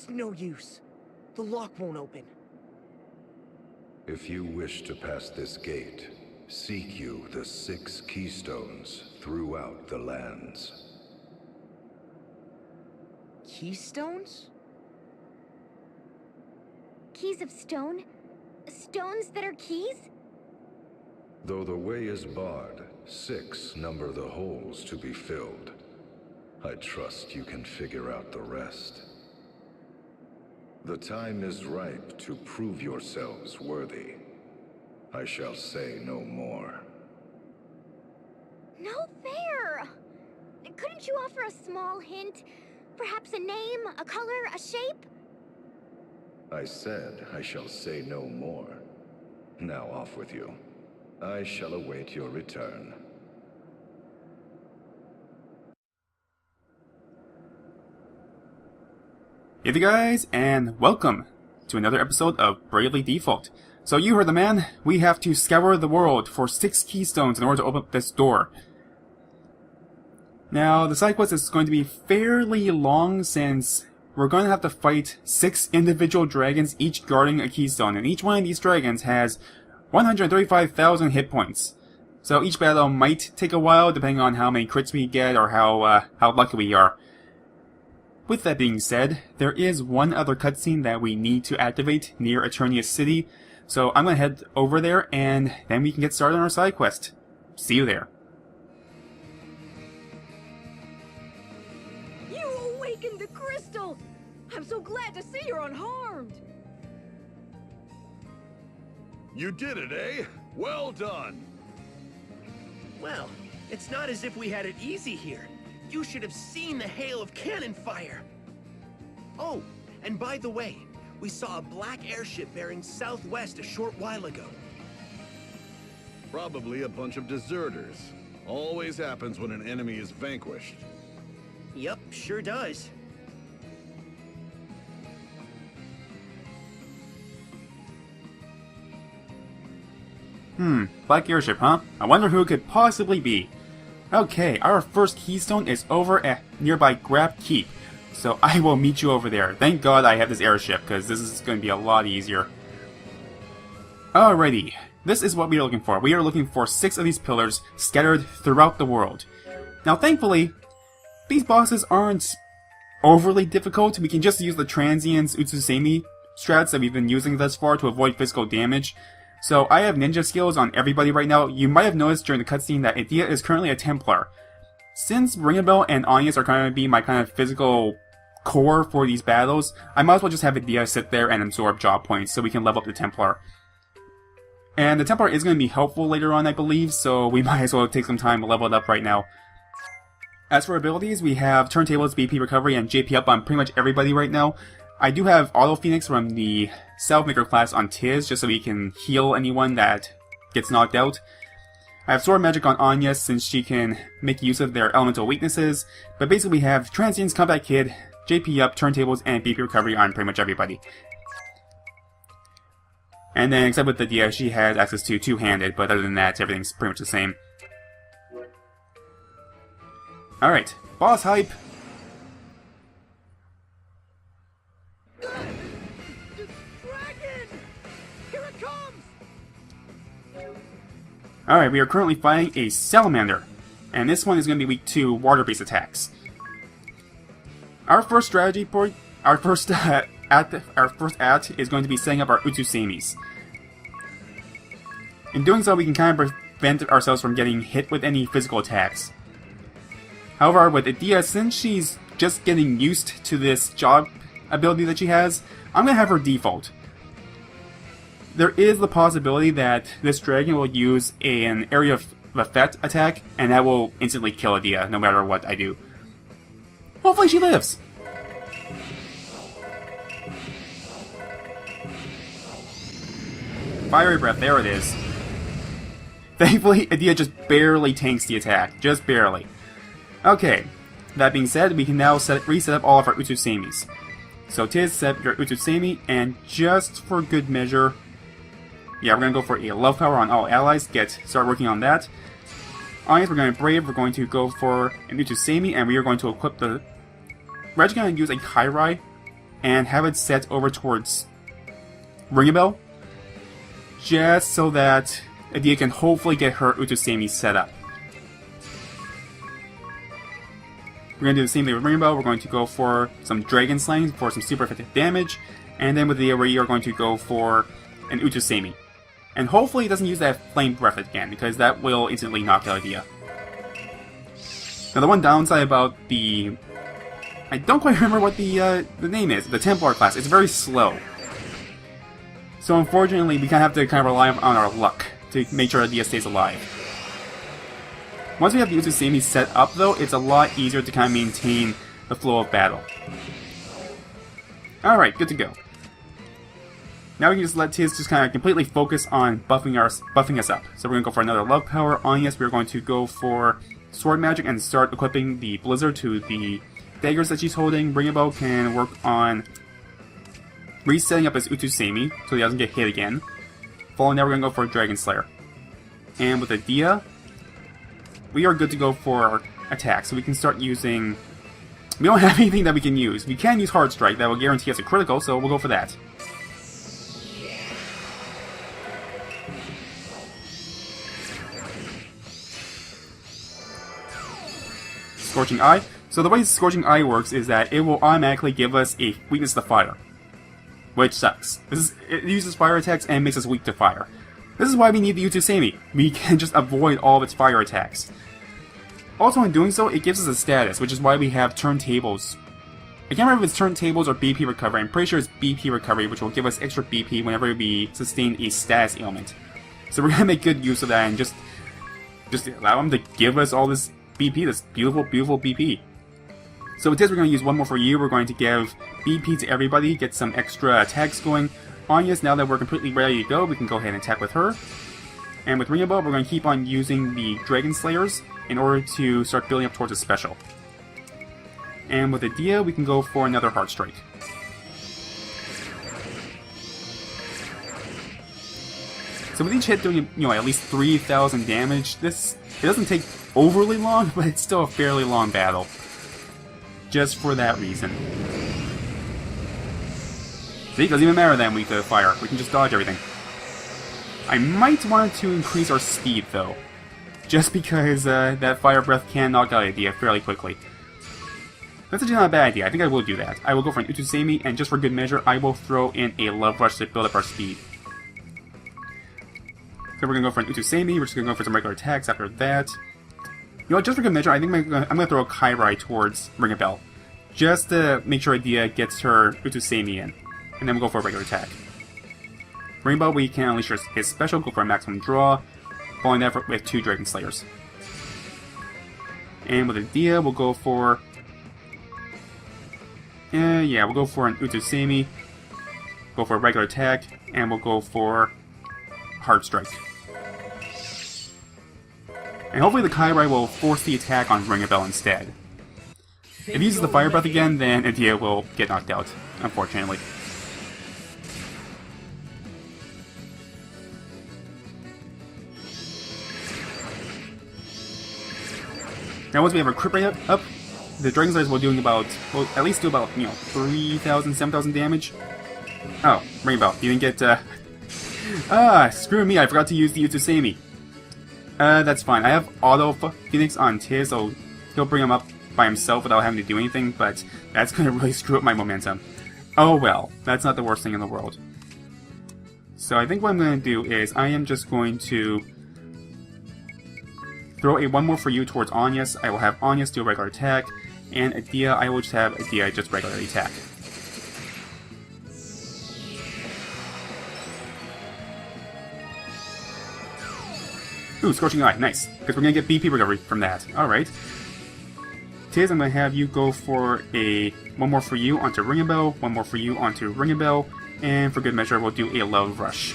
It's no use. The lock won't open. If you wish to pass this gate, seek you the 6 Keystones throughout the lands. Keystones? Keys of stone? Stones that are keys? Though the way is barred, 6 number the holes to be filled. I trust you can figure out the rest. The time is ripe to prove yourselves worthy. I shall say no more. No fair! Couldn't you offer a small hint? Perhaps a name, a color, a shape? I said I shall say no more. Now off with you. I shall await your return. Hey there guys, and welcome to another episode of Bravely Default. So you heard the man, we have to scour the world for 6 Keystones in order to open up this door. Now, the side quest is going to be fairly long since we're going to have to fight 6 individual dragons, each guarding a keystone, and each one of these dragons has 135,000 hit points. So each battle might take a while depending on how many crits we get or how lucky we are. With that being said, there is one other cutscene that we need to activate near Eternia City, so I'm going to head over there and then we can get started on our side quest. See you there. You awakened the crystal! I'm so glad to see you're unharmed! You did it, eh? Well done! Well, it's not as if we had it easy here. You should have seen the hail of cannon fire! Oh, and by the way, we saw a black airship bearing southwest a short while ago. Probably a bunch of deserters. Always happens when an enemy is vanquished. Yup, sure does. Black airship, huh? I wonder who it could possibly be. Okay, our first keystone is over at nearby Grapp Keep, so I will meet you over there. Thank God I have this airship, because this is going to be a lot easier. Alrighty, this is what we are looking for. We are looking for 6 of these pillars scattered throughout the world. Now thankfully, these bosses aren't overly difficult. We can just use the transients Utsusemi strats that we've been using thus far to avoid physical damage. So I have ninja skills on everybody right now. You might have noticed during the cutscene that Idea is currently a Templar. Since Ringabel and Anyas are going to be my kind of physical core for these battles, I might as well just have Idea sit there and absorb job points so we can level up the Templar. And the Templar is going to be helpful later on, I believe, so we might as well take some time to level it up right now. As for abilities, we have Turntables, BP Recovery, and JP up on pretty much everybody right now. I do have Auto Phoenix from the Salamander class on Tiz, just so we can heal anyone that gets knocked out. I have Sword Magic on Anya, since she can make use of their elemental weaknesses. But basically we have Transients, Combat Kid, JP up, Turntables, and BP Recovery on pretty much everybody. And then, except with the Dia, she has access to Two-Handed, but other than that, everything's pretty much the same. Alright, boss hype! Alright, we are currently fighting a Salamander, and this one is going to be weak to water-based attacks. Our first strategy point, our first act is going to be setting up our Utsusemis. In doing so, we can kind of prevent ourselves from getting hit with any physical attacks. However, with Idea, since she's just getting used to this job ability that she has, I'm going to have her default. There is the possibility that this dragon will use an area of effect attack, and that will instantly kill Idea, no matter what I do. Hopefully she lives! Fiery Breath, there it is. Thankfully, Idea just barely tanks the attack. Just barely. Okay, that being said, we can now reset up all of our Utsusemis. So Tiz, set up your Utsusemi, and just for good measure, yeah, we're going to go for a love power on all allies, start working on that. Anyas, we're going to Brave, we're going to go for an Utsusemi, and we are going to equip the... We're actually going to use a Keiru and have it set over towards Ring a Bell, just so that Edea can hopefully get her Utusemi set up. We're going to do the same thing with Ring a Bell. We're going to go for some Dragon Slaying for some super effective damage, and then with the we are going to go for an Utusemi. And hopefully it doesn't use that Flame Breath again, because that will instantly knock out Edea. Now the one downside about the... I don't quite remember what the name is, the Templar class. It's very slow. So unfortunately, we have to kind of rely on our luck to make sure Edea stays alive. Once we have the Utusemi set up though, it's a lot easier to kind of maintain the flow of battle. Alright, good to go. Now we can just let Tiz just kind of completely focus on buffing us up. So we're going to go for another Love Power. On yes, we're going to go for Sword Magic and start equipping the Blizzard to the daggers that she's holding. Ring a Bell can work on resetting up his Utusemi so he doesn't get hit again. Following that, we're going to go for Dragon Slayer. And with Edea, we are good to go for attack. So we can start using... We don't have anything that we can use. We can use Hard Strike. That will guarantee us a critical, so we'll go for that. Scorching Eye. So the way Scorching Eye works is that it will automatically give us a weakness to fire, which sucks. It uses fire attacks and makes us weak to fire. This is why we need the Utusemi. We can just avoid all of its fire attacks. Also in doing so, it gives us a status, which is why we have turntables. I can't remember if it's turntables or BP recovery. I'm pretty sure it's BP recovery, which will give us extra BP whenever we sustain a status ailment. So we're gonna make good use of that and just allow them to give us all this BP, this beautiful, beautiful BP. So with this, we're going to use one more for you. We're going to give BP to everybody, get some extra attacks going. Anya's, now that we're completely ready to go, we can go ahead and attack with her. And with Ring a Bell, we're going to keep on using the Dragon Slayers in order to start building up towards a special. And with Edea, we can go for another Hard Strike. So with each hit doing, at least 3,000 damage, it doesn't take overly long, but it's still a fairly long battle. Just for that reason. See, it doesn't even matter that I'm weak to fire. We can just dodge everything. I might want to increase our speed, though. Just because that Fire Breath can knock out Edea fairly quickly. That's actually not a bad idea. I think I will do that. I will go for an Utusemi, and just for good measure, I will throw in a Love Rush to build up our speed. So we're going to go for an Utusemi. We're just going to go for some regular attacks after that. Just for good measure, I think I'm going to throw a Keiru towards Ring a Bell. Just to make sure Edea gets her Utusemi in. And then we'll go for a regular attack. Ring a Bell, we can unleash his special, go for a maximum draw. Following that with 2 Dragon Slayers. And with Edea, we'll go for... we'll go for an Utusemi. Go for a regular attack. And we'll go for Hard Strike. And hopefully the Keiru will force the attack on Ring a Bell instead. If he uses the Fire Breath again, then Edea will get knocked out, unfortunately. Now once we have our crit rate up, the Dragon Slayers will at least do about, 3,000, 7,000 damage. Oh, Ring a Bell, you didn't get, screw me, I forgot to use the Utusemi. That's fine. I have Auto Phoenix on Tiz, so he'll bring him up by himself without having to do anything, but that's going to really screw up my momentum. Oh well, that's not the worst thing in the world. So I think what I'm going to do is I am just going to throw a one more for you towards Anyas. I will have Anyas do a regular attack, and Edea, I will just have Edea just regularly attack. Ooh, Scorching Eye, nice. Because we're going to get BP recovery from that. Alright. Tiz, I'm going to have you go for one more for you onto Ring a Bell, one more for you onto Ring a Bell, and for good measure, we'll do a Love Rush.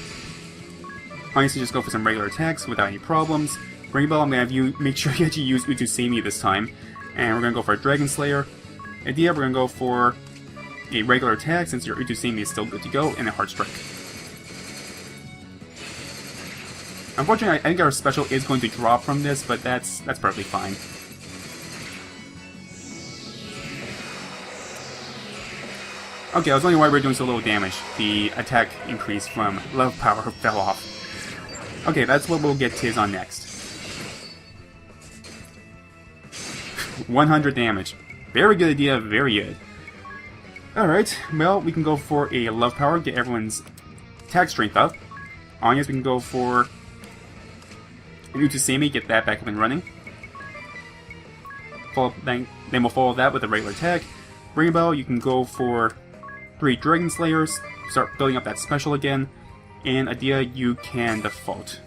Honestly, just go for some regular attacks without any problems. Ring a Bell, I'm going to have you make sure you actually use Utusemi this time. And we're going to go for a Dragon Slayer. Edea, we're going to go for a regular attack since your Utusemi is still good to go, and a Hard Strike. Unfortunately, I think our special is going to drop from this, but that's perfectly fine. Okay, I was wondering why we were doing so little damage. The attack increase from love power fell off. Okay, that's what we'll get Tiz on next. 100 damage. Very good idea, very good. Alright, well, we can go for a love power, get everyone's attack strength up. Anya's we can go for an Utusemi, get that back up and running. Then we'll follow that with a regular attack. Rainbow, you can go for 3 Dragon Slayers, start building up that special again. And Idea, you can default.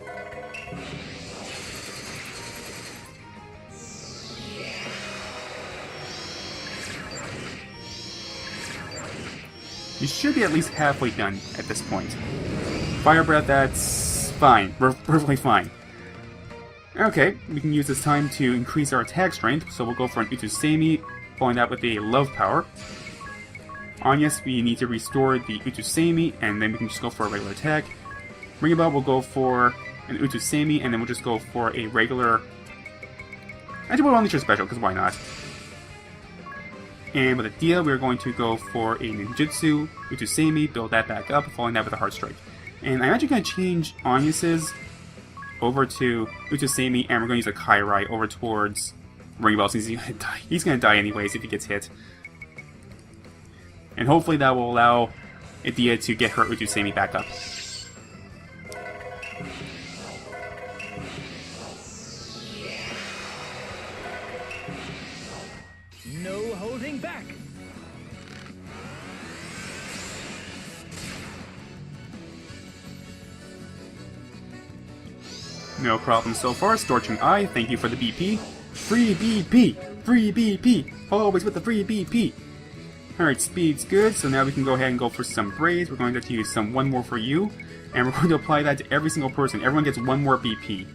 You should be at least halfway done at this point. Fire Breath, that's fine. Perfectly fine. Okay, we can use this time to increase our attack strength, so we'll go for an Utusemi, following that with a Love Power. Anya's, we need to restore the Utusemi, and then we can just go for a regular attack. Ringabel will go for an Utusemi, and then we'll just go for a regular... Actually, we'll only choose special, because why not? And with Adia, we're going to go for a Ninjutsu, Utusemi, build that back up, following that with a Heart Strike. And I'm actually going to change Anya's over to Utusemi, and we're going to use a Keiru over towards Ringbell, since he's going to die anyways if he gets hit. And hopefully that will allow Adia to get her Utusemi back up. No holding back. No problem so far. Storching Eye, thank you for the BP. Free BP! Free BP! Always with the free BP! Alright, speed's good, so now we can go ahead and go for some Braids. We're going to use some one more for you, and we're going to apply that to every single person. Everyone gets one more BP.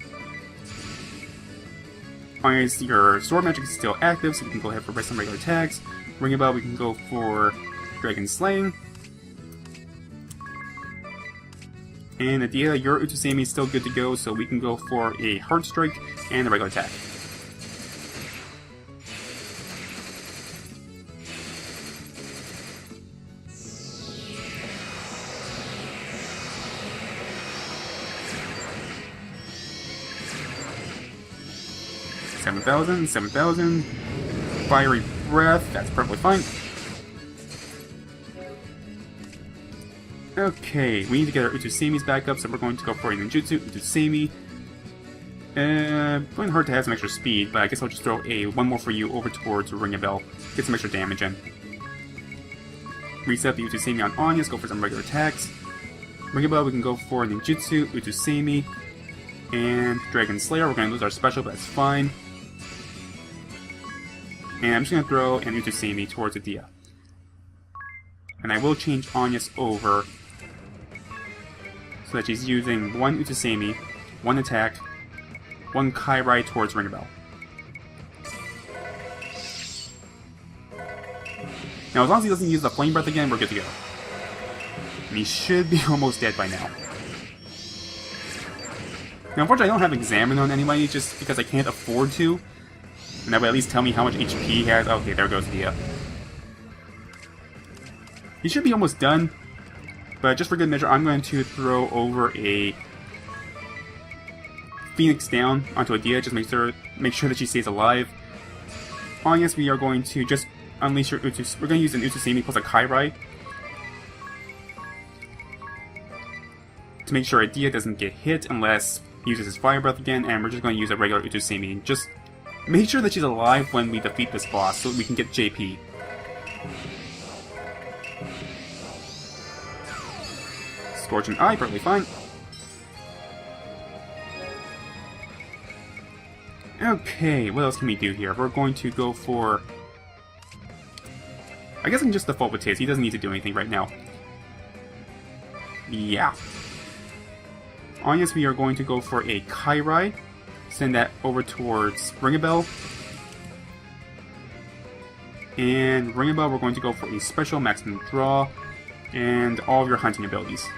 Alright, your sword magic is still active, so we can go ahead for some regular attacks. Ring about, we can go for Dragon Slaying. And Adia, your Utusemi is still good to go, so we can go for a Heart Strike and a regular attack. $7,000, 7,000. Fiery Breath, that's perfectly fine. Okay, we need to get our Utusemis back up, so we're going to go for a Ninjutsu, Utusemi. Going hard to have some extra speed, but I guess I'll just throw a one more for you over towards Ring a Bell. Get some extra damage in. Reset the Utusemi on Anya's, go for some regular attacks. Ring a Bell, we can go for Ninjutsu, Utusemi, and Dragon Slayer. We're going to lose our special, but that's fine. And I'm just going to throw an Utusemi towards Adia. And I will change Anya's over so that she's using one Utusemi, one attack, one Keiru towards Ringabel. Now, as long as he doesn't use the Flame Breath again, we're good to go. And he should be almost dead by now. Now, unfortunately, I don't have Examine on anybody, just because I can't afford to. And that would at least tell me how much HP he has. Okay, there goes Dia. He should be almost done. But just for good measure, I'm going to throw over a Phoenix down onto Adia, just make sure that she stays alive. On yes, we are going to just unleash her Utus. We're going to use an Utusemi plus a Keiru to make sure Adia doesn't get hit unless he uses his Fire Breath again, and we're just going to use a regular Utusemi. Just make sure that she's alive when we defeat this boss so we can get JP. Scorching Eye, perfectly fine. Okay, what else can we do here? We're going to go for... I guess I can just default with Tiz. He doesn't need to do anything right now. Yeah. On yes, we are going to go for a Keiru. Send that over towards Ringabel. And Ringabel, we're going to go for a special maximum draw and all of your hunting abilities.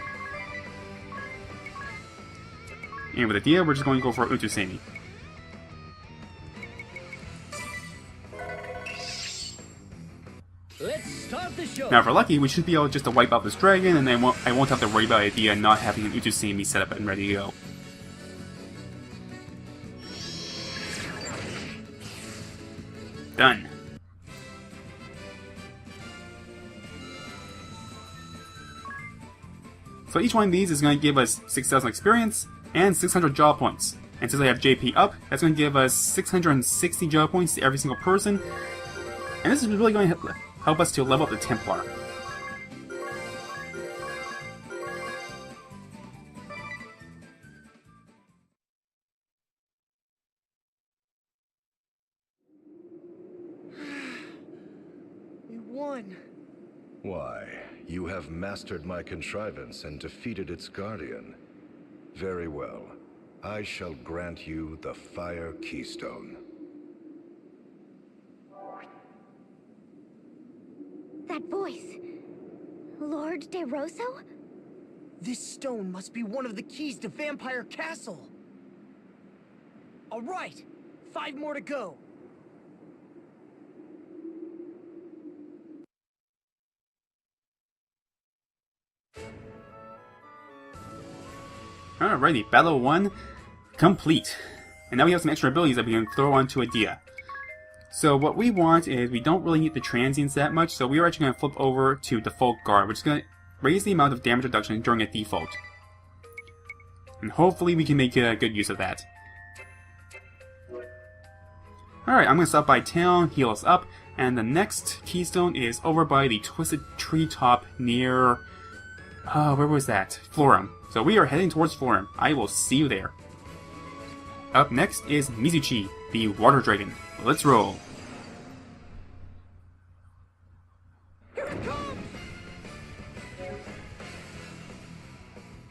And with Adia, we're just going to go for Utusemi. Let's start the show. Now, if we're lucky, we should be able just to wipe out this dragon, and I won't have to worry about the idea of not having an Utusimi set up and ready to go. Done. So each one of these is going to give us 6,000 experience and 600 job points. And since I have JP up, that's going to give us 660 job points to every single person. And this is really going to help us to level up the Templar. We won. Why, you have mastered my contrivance and defeated its guardian. Very well. I shall grant you the Fire Keystone. That voice. Lord De Rosso? This stone must be one of the keys to Vampire Castle. All right, 5 more to go. Alrighty, Battle 1 complete. And now we have some extra abilities that we can throw onto Adia. So what we want is, we don't really need the transients that much, so we are actually going to flip over to Default Guard, which is going to raise the amount of damage reduction during a default. And hopefully we can make good use of that. Alright, I'm going to stop by town, heal us up, and the next keystone is over by the Twisted Treetop near... where was that? Florum. So we are heading towards Florum. I will see you there. Up next is Mizuchi, the Water Dragon. Let's roll.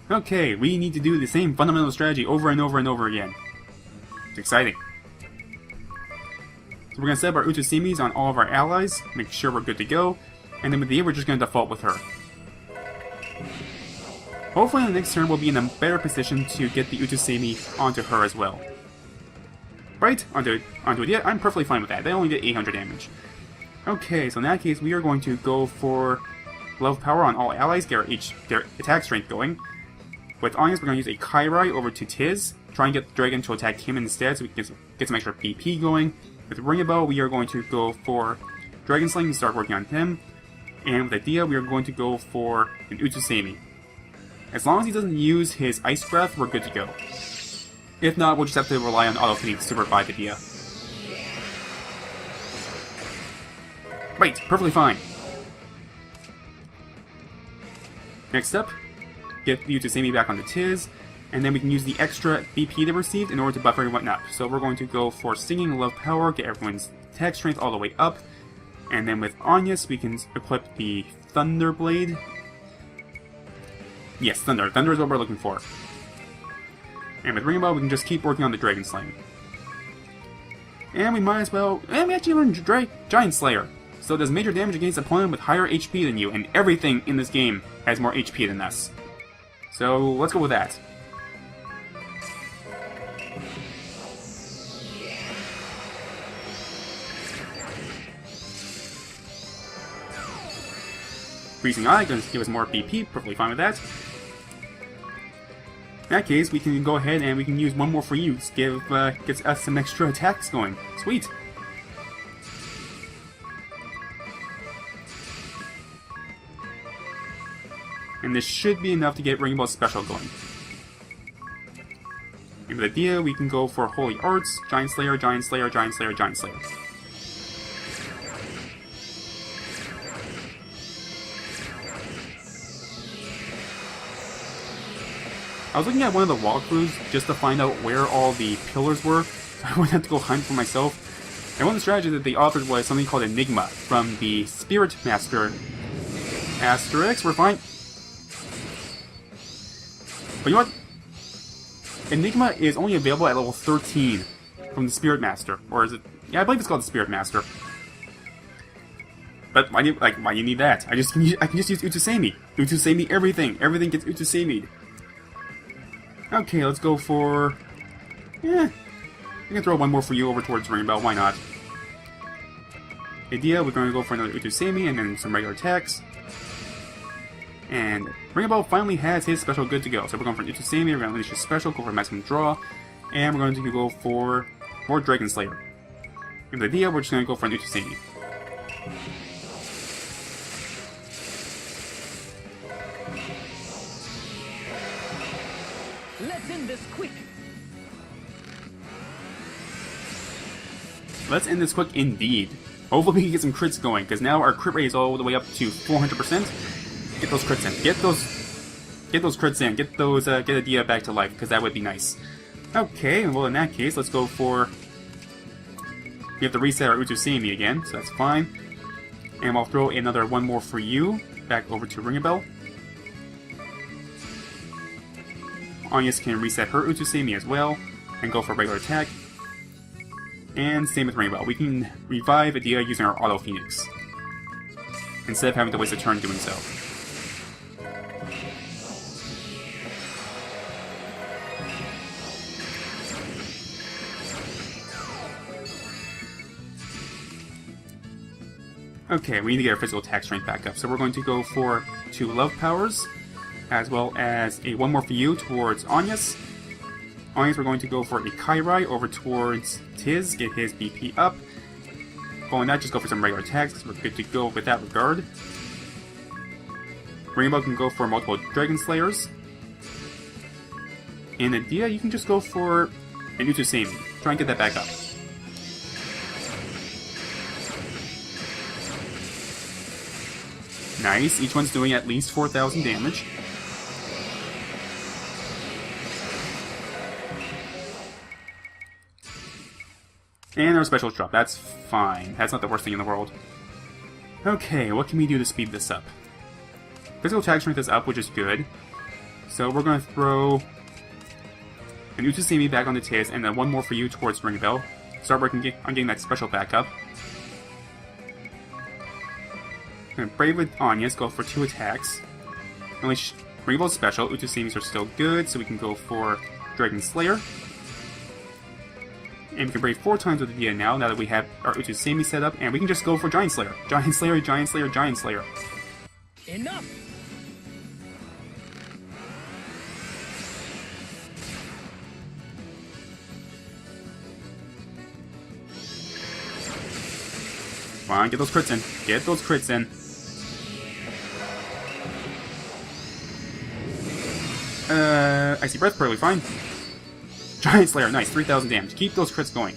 Okay, we need to do the same fundamental strategy over and over and over again. It's exciting. So we're going to set up our Utusimis on all of our allies, make sure we're good to go, and then with the we're just going to default with her. Hopefully in the next turn we'll be in a better position to get the Utusimi onto her as well. Right, onto it. Yeah, I'm perfectly fine with that. They only did 800 damage. Okay, so in that case we are going to go for Love Power on all allies, get their attack strength going. With Onyx, we're going to use a Keiru over to Tiz, try and get the dragon to attack him instead so we can get some extra BP going. With Ringabow, we are going to go for Dragon Slaying and start working on him. And with Adia, we are going to go for an Utusimi. As long as he doesn't use his Ice Breath, we're good to go. If not, we'll just have to rely on auto-fatigue to revive Adia. Right, perfectly fine. Next up, get the Utusimi back onto Tiz, and then we can use the extra BP they received in order to buff everyone up. So we're going to go for Singing Love Power, get everyone's attack strength all the way up, and then with Anyas we can equip the Thunder Blade. Yes, Thunder. Thunder is what we're looking for. And with Ringabow, we can just keep working on the Dragon Slaying. And we might as well... And we actually learned Giant Slayer. So it does major damage against an opponent with higher HP than you, and everything in this game has more HP than us. So let's go with that. Freezing Eye, going to give us more BP, perfectly fine with that. In that case, we can go ahead and we can use one more for use, gets us some extra attacks going. Sweet! And this should be enough to get Rainbow Special going. And with Adia, we can go for Holy Arts, Giant Slayer, Giant Slayer, Giant Slayer, Giant Slayer. I was looking at one of the walkthroughs just to find out where all the pillars were, so I wouldn't have to go hunt for myself. And one of the strategies that they offered was something called Enigma from the Spirit Master. Asterix, we're fine. But you know what? Enigma is only available at level 13 from the Spirit Master. Or is it? Yeah, I believe it's called the Spirit Master. But why do you need that? I can just use Utusimi. Utusimi everything. Everything gets Utusimi'd. Okay, let's go for... I can throw one more for you over towards Rainbow, why not? Idea, we're going to go for another Utusemi and then some regular attacks. And Ringabel finally has his special good to go. So we're going for an Utusemi, we're going to unleash his special, go for maximum draw, and we're going to go for more Dragon Slayer. And the idea, we're just going to go for an Utusemi. Let's end this quick. Let's end this quick indeed. Hopefully we can get some crits going, because now our crit rate is all the way up to 400%. Get those crits in. Get those crits in. Get those, get Adia back to life, because that would be nice. Okay, well in that case, let's go for... We have to reset our Utusemi again, so that's fine. And I'll throw another one more for you, back over to Ringabel. Anyas can reset her Utusemi as well, and go for a regular attack. And same with Ringabel. We can revive Adia using our Auto Phoenix, instead of having to waste a turn doing so. Okay, we need to get our physical attack strength back up, so we're going to go for 2 love powers, as well as a one more for you towards Anyas. Anyas, we're going to go for a Keiru over towards Tiz, get his BP up. Following that, just go for some regular attacks, because we're good to go with that regard. Rainbow can go for multiple Dragon Slayers. And Adia, you can just go for an Utusemi. Try and get that back up. Nice, each one's doing at least 4,000 damage. And our special drop, that's fine. That's not the worst thing in the world. Okay, what can we do to speed this up? Physical attack strength is up, which is good. So we're going to throw an Utusemi back on the Tiz, and then one more for you towards Ringabel. Start working on getting that special back up. And Brave with Anyas, go for 2 attacks. Unleash Ringabel's special. Utusemis are still good, so we can go for Dragon Slayer. And we can Brave 4 times with Adia now that we have our Utusemi set up, and we can just go for Giant Slayer. Giant Slayer, Giant Slayer, Giant Slayer. Enough! Come on, get those crits in. Get those crits in. Icy Breath, perfectly fine. Giant Slayer, nice, 3,000 damage. Keep those crits going.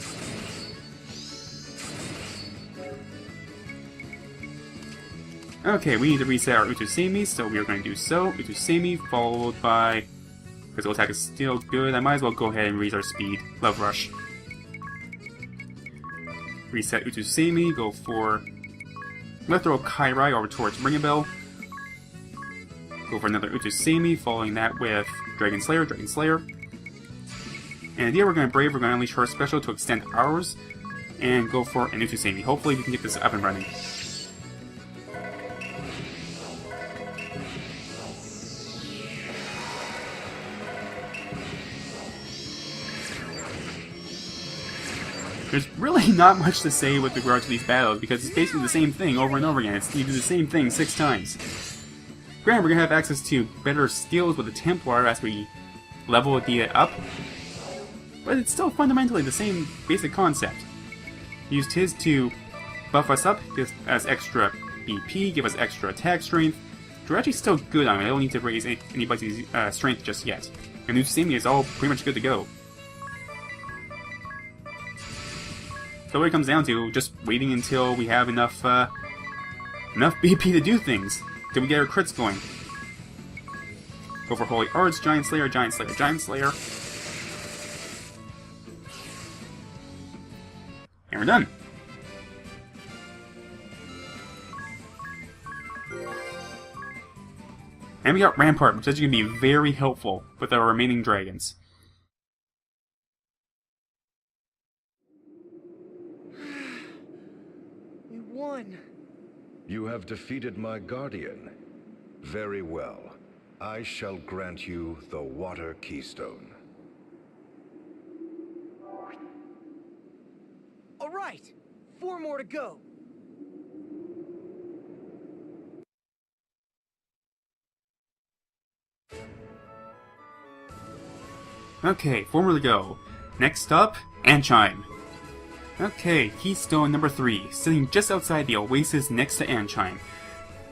Okay, we need to reset our Utusemi, so we are going to do so. Utusemi, followed by... Physical attack is still good. I might as well go ahead and raise our speed. Love Rush. Reset Utusemi, go for... Let's throw a Keiru over towards Ringabel. Go for another Utusemi, following that with Dragon Slayer, Dragon Slayer. And Adia, we're going to Brave, we're going to unleash her special to extend ours, and go for an Utusemi. Hopefully we can get this up and running. There's really not much to say with regard to these battles, because it's basically the same thing over and over again. You do the same thing 6 times. Granted, we're going to have access to better skills with the Templar as we level Adia up, but it's still fundamentally the same basic concept. Use Tiz to buff us up, give us extra BP, give us extra attack strength. We're actually still good on it. I don't need to raise anybody's strength just yet. And Utusemi is all pretty much good to go. So what it comes down to, just waiting until we have enough BP to do things. Till we get our crits going. Go for Holy Arts, Giant Slayer, Giant Slayer, Giant Slayer. And we're done. And we got Rampart, which is going to be very helpful with our remaining dragons. We won. You have defeated my guardian. Very well. I shall grant you the Water Keystone. All right, 4 more to go. Okay, 4 more to go. Next up, Ancheim. Okay, Keystone number 3, sitting just outside the oasis next to Ancheim.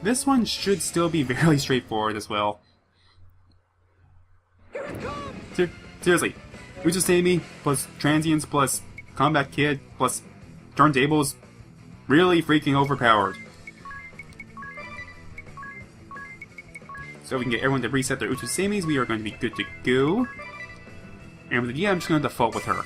This one should still be fairly straightforward as well. Seriously, Uchisemi plus Transients plus Combat Kid plus Turntables, really freaking overpowered. So we can get everyone to reset their Uchisemis, we are going to be good to go. And with the I'm just going to default with her.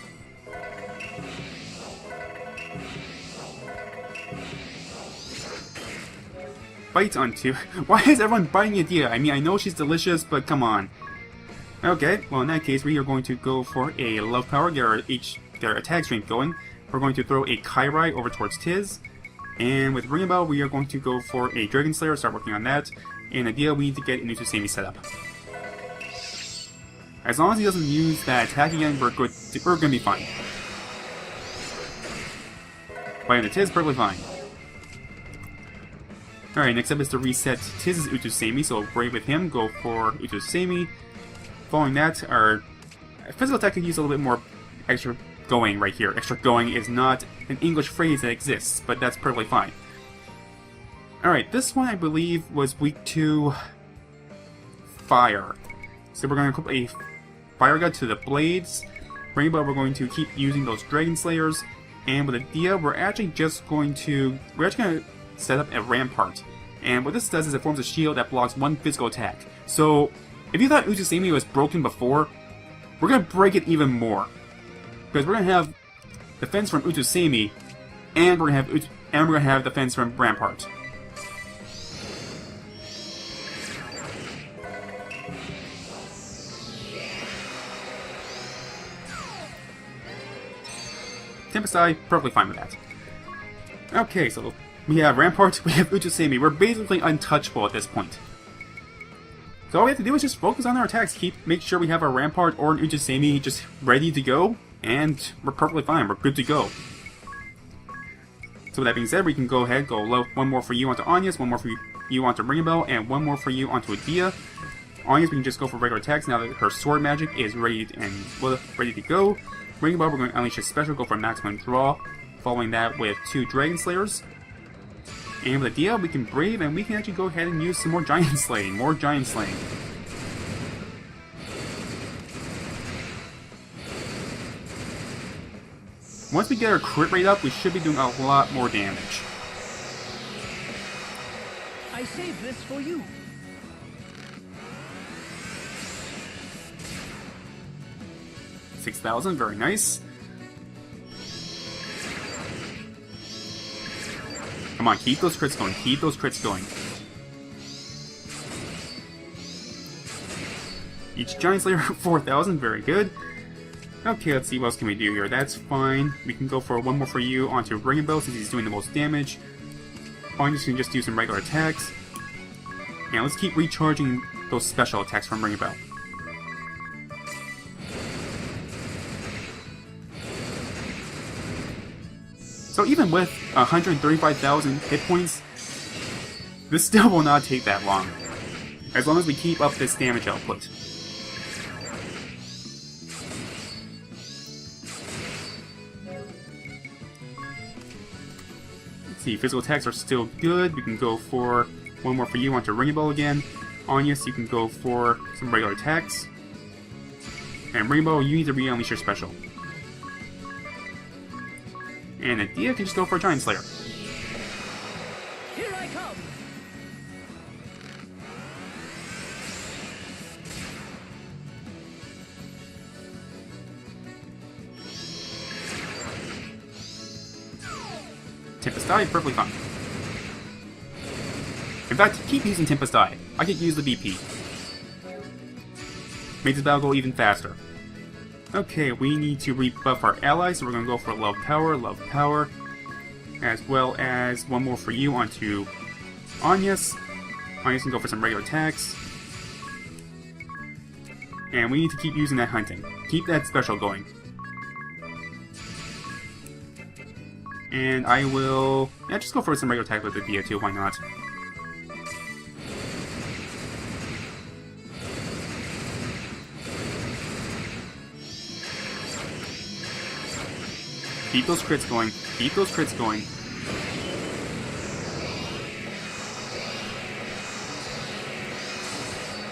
Bites on 2. Why is everyone biting Adia? I mean, I know she's delicious, but come on. Okay, well in that case, we are going to go for a love power, get our attack strength going. We're going to throw a Keiru over towards Tiz. And with Ringabel, we are going to go for a Dragon Slayer, start working on that. And Adia, we need to get a Uchiseimi set up. As long as he doesn't use that attack again, we're gonna be fine. Biting the Tiz, perfectly fine. Alright, next up is to reset Tiz's Uchiseimi, so Brave with him, go for Uchiseimi. Following that, our physical attack could use a little bit more extra going right here. Extra going is not an English phrase that exists, but that's perfectly fine. Alright, this one I believe was weak to fire. So we're going to equip a Fire Gut to the blades. Rainbow, we're going to keep using those Dragon Slayers. And with Adia, we're actually going to set up a rampart. And what this does is it forms a shield that blocks one physical attack. So, if you thought Uchiseimi was broken before, we're going to break it even more. Because we're going to have defense from Uchiseimi, and we're going to have defense from Rampart. Tempest Eye, perfectly fine with that. Okay, so we have Rampart, we have Uchiseimi. We're basically untouchable at this point. So all we have to do is just focus on our attacks, make sure we have our Rampart or an Uchiseimi just ready to go, and we're perfectly fine, we're good to go. So with that being said, we can go ahead, one more for you onto Anyas, one more for you onto Ringabel, and one more for you onto Adia. Anyas, we can just go for regular attacks now that her sword magic is ready to go. Ringabel, we're going to unleash a special, go for maximum draw, following that with 2 Dragon Slayers. And with Adia, we can Brave, and we can actually go ahead and use some more Giant Slaying. Once we get our crit rate up, we should be doing a lot more damage. I saved this for you. $6,000, very nice. Come on, keep those crits going, keep those crits going. Each Giant Slayer, 4,000, very good. Okay, let's see what else can we do here. That's fine. We can go for one more for you onto Ringabel since he's doing the most damage. I'm just going to do some regular attacks. And let's keep recharging those special attacks from Ringabel. So even with 135,000 hit points, this still will not take that long. As long as we keep up this damage output. Let's see, physical attacks are still good. We can go for one more for you onto Ringabel again. Anyas, you can go for some regular attacks. And Rainbow, you need to re-unleash your special. And Adia can just go for a Giant Slayer. Here I come. Tempest Eye, perfectly fine. In fact, keep using Tempest Eye. I could use the BP. Make this battle go even faster. Okay, we need to rebuff our allies, so we're going to go for Love Power, as well as one more for you onto Anyas. Anyas can go for some regular attacks. And we need to keep using that hunting. Keep that special going. And I will... yeah, just go for some regular attack with the Dia too, why not? Keep those crits going. Keep those crits going.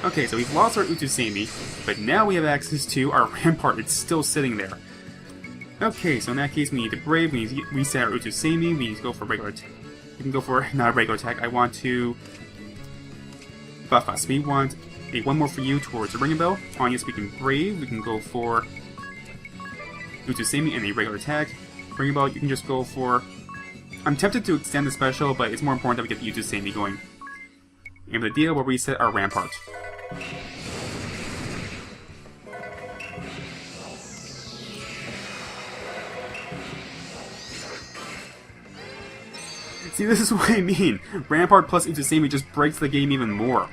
Okay, so we've lost our Utusemi, but now we have access to our Rampart. It's still sitting there. Okay, so in that case, we need to Brave, we need to reset our Utusemi, we need to go for regular attack. We can go for, not a regular attack, I want to buff us. We want a one more for you towards the Ring Bell. On yes, we can Brave, we can go for Utusemi and a regular attack. Ring Bell, you can just go for... I'm tempted to extend the special, but it's more important that we get the Utusemi going. And with the deal, we'll reset our Rampart. See, this is what I mean. Rampart plus Utusemi just breaks the game even more.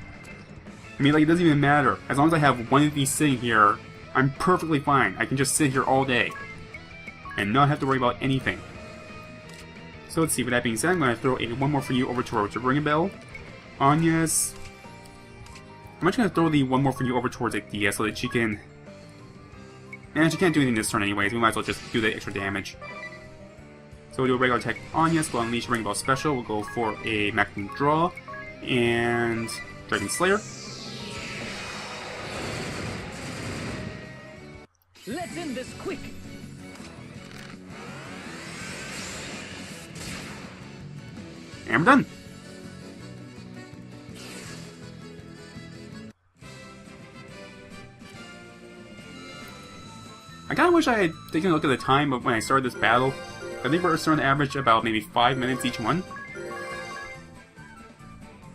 I mean, like, it doesn't even matter. As long as I have one of these sitting here, I'm perfectly fine. I can just sit here all day and not have to worry about anything. So let's see, with that being said, I'm going to throw a one more for you over towards Ring a Bell. Anya's... I'm actually going to throw the one more for you over towards Ikea so that she can... And she can't do anything this turn anyways, we might as well just do the extra damage. So we'll do a regular attack on Yes, we'll unleash Ring Bell Special, we'll go for a maximum draw, and Dragon Slayer. Let's end this quick. And we're done. I kinda wish I had taken a look at the time of when I started this battle. I think we're starting to average about maybe 5 minutes each one.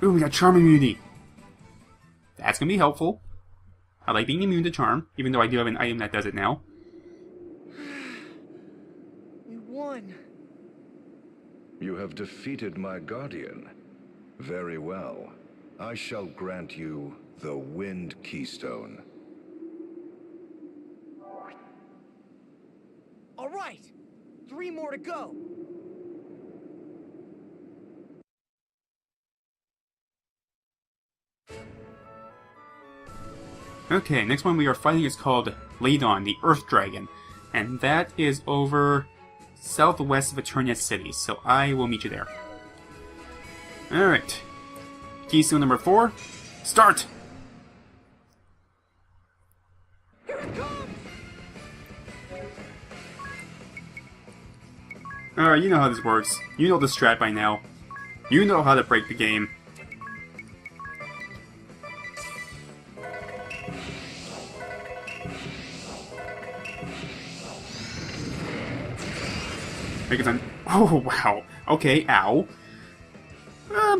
Ooh, we got Charm Immunity. That's gonna be helpful. I like being immune to Charm, even though I do have an item that does it now. We won. You have defeated my guardian. Very well. I shall grant you the Wind Keystone. All right, 3 more to go. Okay, next one we are fighting is called Ladon, the Earth Dragon, and that is over southwest of Eternia City, so I will meet you there. Alright. Keystone number 4, start! Here it comes! Alright, you know how this works. You know the strat by now. You know how to break the game. Megaton. Oh, wow. Okay, ow.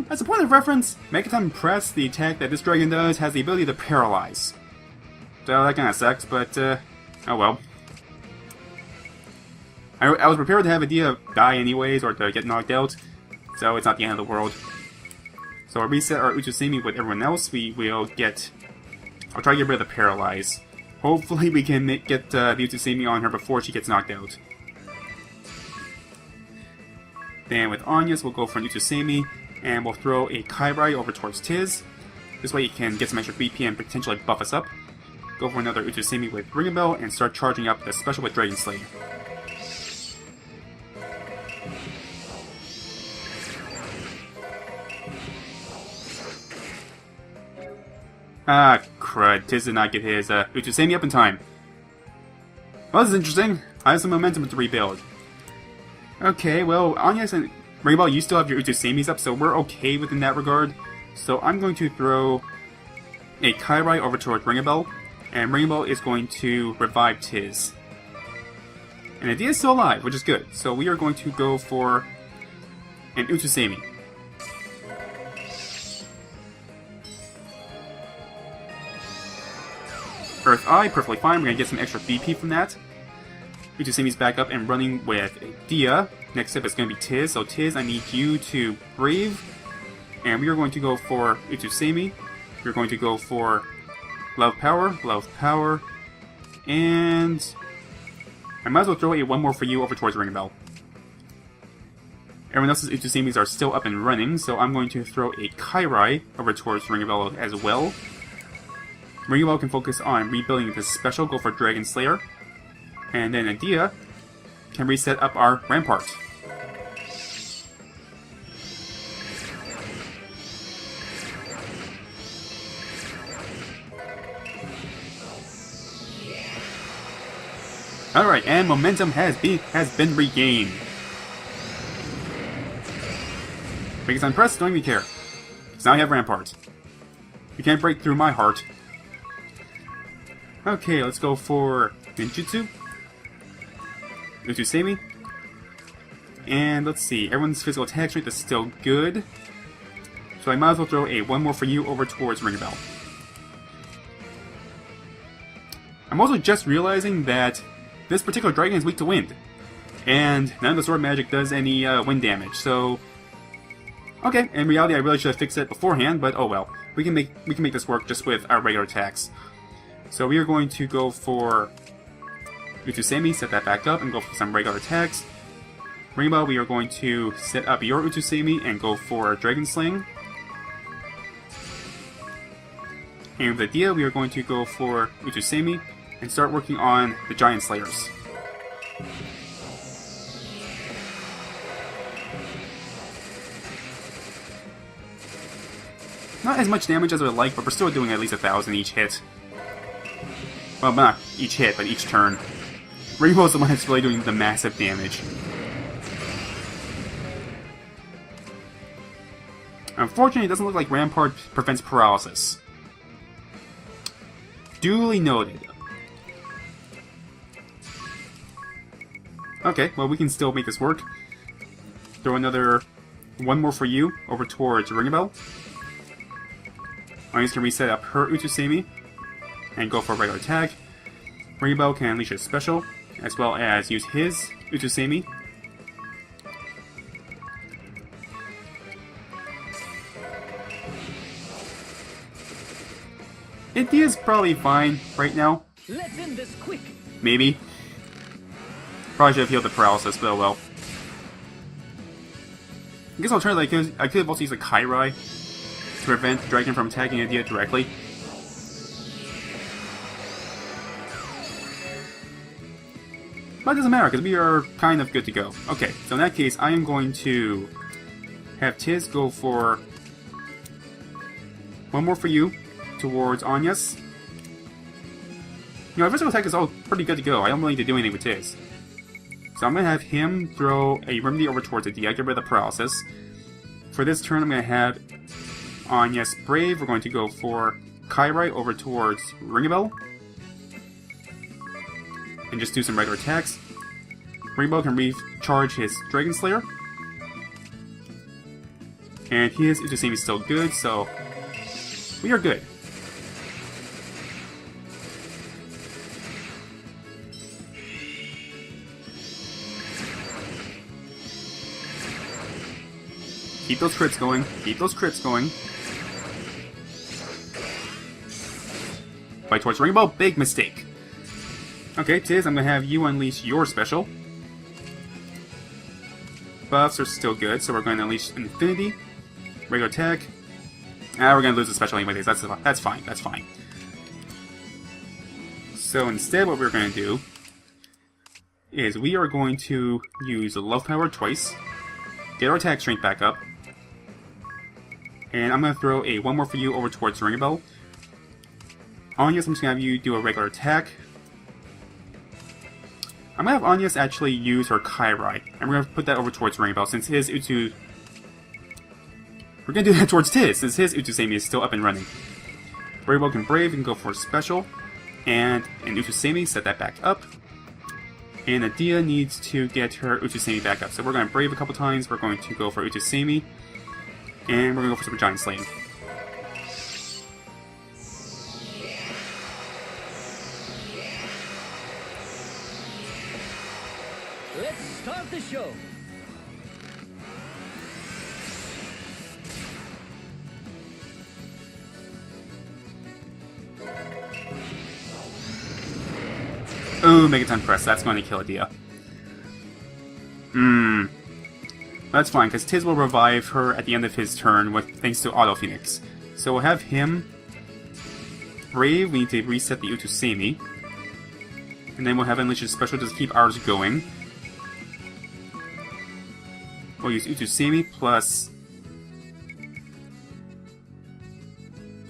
As a point of reference, Megaton Press, the attack that this dragon does, has the ability to paralyze. So that kinda sucks, but, oh well. I was prepared to have Adia die anyways, or to get knocked out, so it's not the end of the world. So I'll reset our Utusemi with everyone else, we will get... I'll try to get rid of the paralyze. Hopefully we can get the Utusemi on her before she gets knocked out. Then with Anya's, we'll go for an Utusemi, and we'll throw a Keiru over towards Tiz. This way you can get some extra BP and potentially buff us up. Go for another Utusemi with Ring a Bell, and start charging up the special with Dragon Slayer. Ah, crud. Tiz did not get his Utusemi up in time. Well, this is interesting. I have some momentum to rebuild. Okay, well, Anya and Ring Bell, you still have your Utusemis up, so we're okay within that regard. So I'm going to throw a Keiru over towards Ring Bell, and Ring Bell is going to revive Tiz. And Adia is still alive, which is good. So we are going to go for an Utusemi. Earth Eye, perfectly fine. We're going to get some extra BP from that. Utusemi's back up and running with Dia. Next up is going to be Tiz. So Tiz, I need you to Brave. And we are going to go for Utusemi. We're going to go for Love Power. And I might as well throw a one more for you over towards Ring Bell. Everyone else's Utusemis are still up and running, so I'm going to throw a Keiru over towards Ring Bell as well. Ring Bell can focus on rebuilding this special, go for Dragon Slayer. And then Adia can reset up our rampart. Alright, and momentum has been regained. Because I'm pressed, don't even care. So now I have rampart. You can't break through my heart. Okay, let's go for Ninjutsu. Utusemi. And let's see, everyone's physical attack strength is still good. So I might as well throw a one more for you over towards Ring Bell. I'm also just realizing that this particular dragon is weak to wind. And none of the sword magic does any wind damage, so... Okay, in reality I really should have fixed it beforehand, but oh well. We can make this work just with our regular attacks. So we are going to go for Utusemi, set that back up, and go for some regular attacks. Rainbow, we are going to set up your Utusemi and go for Dragon Sling. And with Adia, we are going to go for Utusemi and start working on the Giant Slayers. Not as much damage as I would like, but we're still doing at least 1,000 each hit. Well, not each hit, but each turn. Rainbow's the one that's really doing the massive damage. Unfortunately, it doesn't look like Rampart prevents paralysis. Duly noted. Okay, well we can still make this work. Throw another one more for you over towards Ringabel. Onyx can reset up her Utusemi and go for a regular attack. Ringabel can unleash his special, as well as use his Utusemi. India's probably fine right now. Let's end this quick. Maybe. Probably should have healed the paralysis, but oh well. I guess alternatively, I could have also used a Keiru to prevent the dragon from attacking India directly. But it doesn't matter, because we are kind of good to go. Okay, so in that case, I am going to have Tiz go for one more for you towards Anya's. You know, physical attack is all pretty good to go. I don't really need to do anything with Tiz. So I'm going to have him throw a remedy over towards Adia, get rid of the paralysis. For this turn, I'm going to have Anya's Brave. We're going to go for Keiru over towards Ringabel. And just do some regular attacks. Rainbow can recharge his Dragon Slayer. And his Utusemi is still good, so we are good. Keep those crits going. Keep those crits going. Fight towards Rainbow. Big mistake. Okay, Tiz, I'm going to have you unleash your special. Buffs are still good, so we're going to unleash Infinity. Regular attack. We're going to lose the special anyways. That's fine. That's fine. So instead, what we're going to do is we are going to use Love Power twice. Get our attack strength back up. And I'm going to throw a one more for you over towards Ringabel. Anya's, I'm just going to have you do a regular attack. I'm going to have Anya's actually use her Keiru. And we're going to put that over towards Ringabel since his Utu... We're going to do that towards Tiz since his Utusemi is still up and running. Ringabel can Brave and go for a special. And an Utusemi, set that back up. And Adia needs to get her Utusemi back up. So we're going to Brave a couple times. We're going to go for Utusemi. And we're going to go for some Giant Slaying. Let's start the show. Oh, Megaton Press. That's going to kill Adia. That's fine, because Tiz will revive her at the end of his turn thanks to Auto Phoenix. So we'll have him Brave. We need to reset the Utusemi. And then we'll have Unleash his special just to keep ours going. We'll use Utsusemi plus...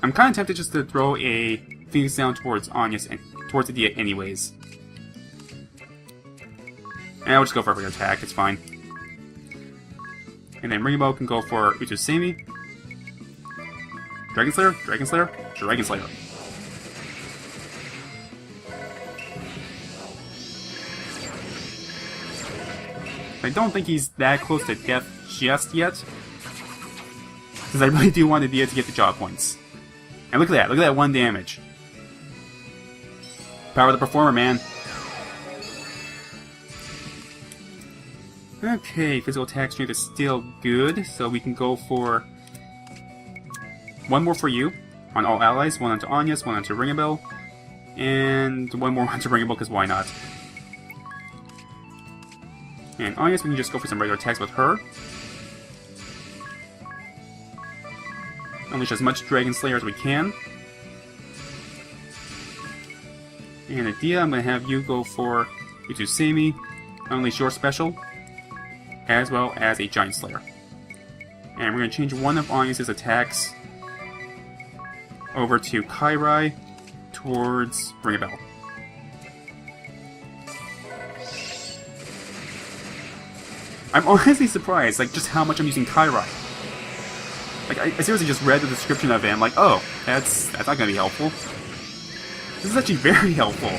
I'm kind of tempted just to throw a Phoenix down towards Anya's and towards Edea anyways. And I'll just go for a regular attack, it's fine. And then Rainbow can go for Utsusemi. Dragon Slayer, Dragon Slayer, Dragon Slayer. I don't think he's that close to death just yet. Because I really do want Edea to get the job points. And look at that 1 damage. Power of the Performer, man. Okay, physical attack strength is still good, so we can go for 1 more for you on all allies, 1 onto Anya's, 1 onto Ringabel, and 1 more onto Ringabel, because why not? And Anya's, we can just go for some regular attacks with her. Unleash as much Dragon Slayer as we can. And Edea, I'm going to have you go for Utsusemi, unleash your special, as well as a Giant Slayer. And we're going to change one of Anya's attacks over to Keiru towards Ringabel. I'm honestly surprised, like, just how much I'm using Keiru. Like, I seriously just read the description of it, I'm like, oh, that's not going to be helpful. This is actually very helpful.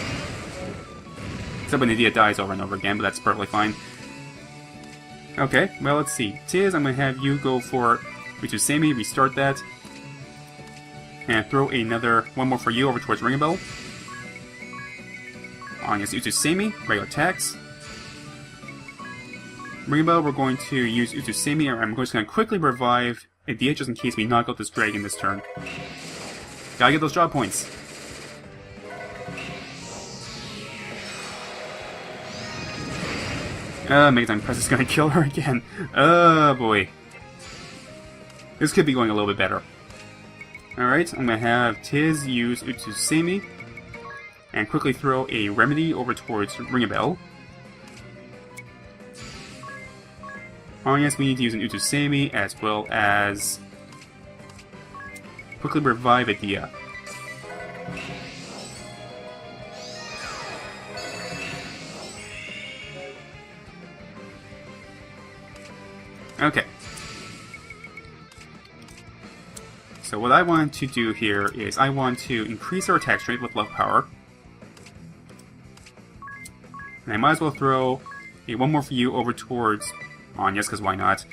Except when Edea dies over and over again, but that's perfectly fine. Okay, well, let's see. Tiz, I'm going to have you go for Utsusemi, restart that. And throw one more for you over towards Ringabel. Anya's Utsusemi, regular attacks. Ringabel, we're going to use Utsusemi, and I'm just going to quickly revive Edea just in case we knock out this dragon this turn. Gotta get those job points. Megatime Press is gonna kill her again. Oh boy. This could be going a little bit better. Alright, I'm gonna have Tiz use Utsusemi and quickly throw a remedy over towards Ringabel. Oh yes, we need to use an Utsusemi as well as quickly revive Edea. Okay. So what I want to do here is I want to increase our attack strength with love power. And I might as well throw a 1 more for you over towards Anya's, because why not?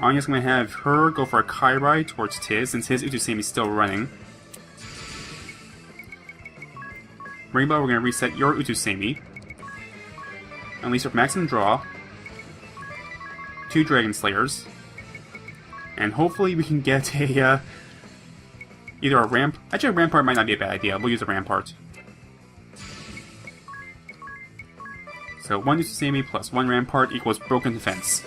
Anya's going to have her go for a Keiru towards Tiz, since his Utsusemi is still running. Rainbow, we're going to reset your Utsusemi. Unleash our maximum draw. 2 Dragon Slayers. And hopefully we can get a, either a ramp... Actually, a Rampart might not be a bad idea. We'll use a Rampart. So 1 Utsusemi plus 1 Rampart equals Broken Defense.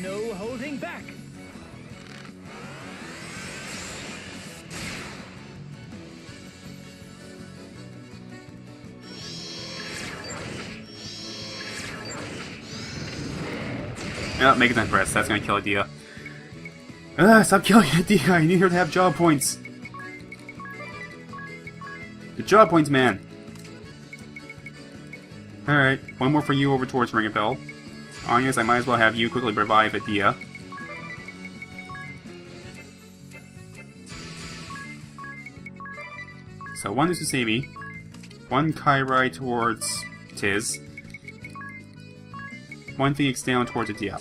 No holding back. Oh, Megatime Press. That's gonna kill Edea. Stop killing Edea. I need her to have job points. The job points, man. Alright, 1 more for you over towards Ringabel. Anya's, I might as well have you quickly revive Edea. So 1 Utsusemi, 1 Keiru towards Tiz, 1 Phoenix down towards Edea.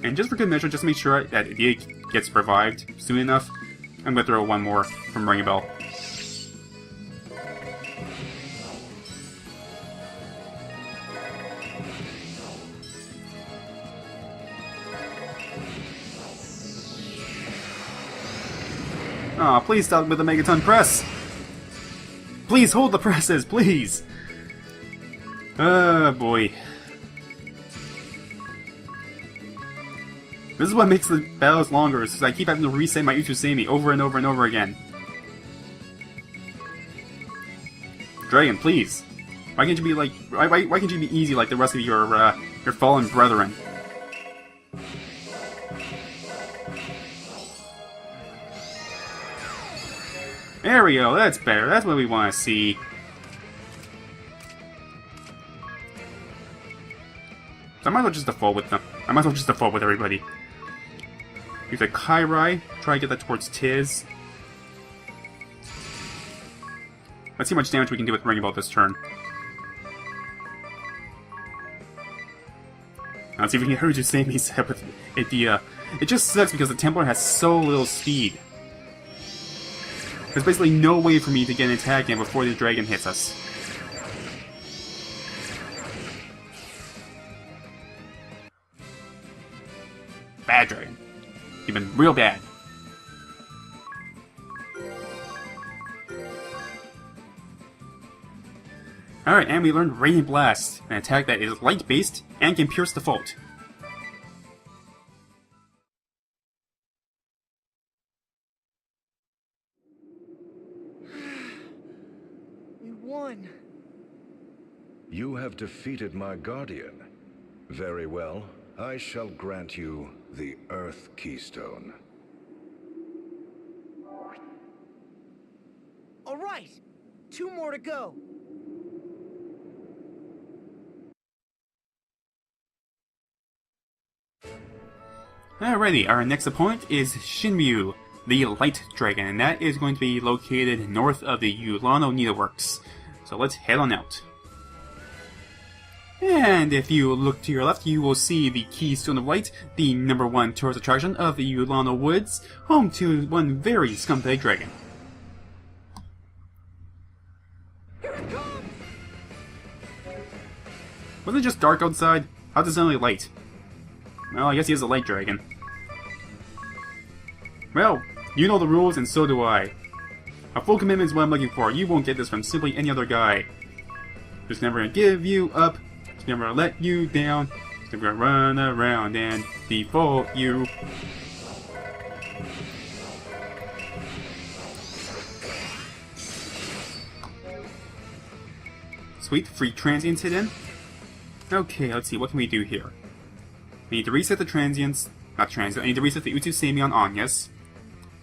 And just for good measure, just to make sure that Edea gets revived soon enough, I'm going to throw 1 more from Ringabel. Aw, please stop with the Megaton Press! Please hold the presses, please! Oh boy. This is what makes the battles longer, is I keep having to reset my Utsusemi over and over and over again. Dragon, please. Why can't you be like... Why can't you be easy like the rest of your fallen brethren? There we go, that's better. That's what we want to see. So I might as well just default with them. I might as well just default with everybody. Use a Keiru. Try to get that towards Tiz. Let's see how much damage we can do with Ring About this turn. Let's see if we can get Urusami's head with Idea. It just sucks because the Templar has so little speed. There's basically no way for me to get an attack in before the dragon hits us. Bad dragon. You've been real bad. Alright, and we learned Radiant Blast, an attack that is light-based and can pierce default. We won. You have defeated my guardian. Very well. I shall grant you the Earth Keystone. All right, 2 more to go. Alrighty, our next opponent is Shinryu, the Light Dragon, and that is going to be located north of the Yulana Needleworks. So let's head on out. And if you look to your left, you will see the Keystone of Light, the #1 tourist attraction of the Yulana Woods, home to one very scumbag dragon. Wasn't it just dark outside? How does it suddenly light? Well, I guess he is a light dragon. Well, you know the rules and so do I. A full commitment is what I'm looking for. You won't get this from simply any other guy. Just never gonna give you up. Just never gonna let you down. Just never gonna run around and default you. Sweet, free transients hidden. Okay, let's see, what can we do here? We need to reset the transients, not transients, I need to reset the Utsusemi on Anyas.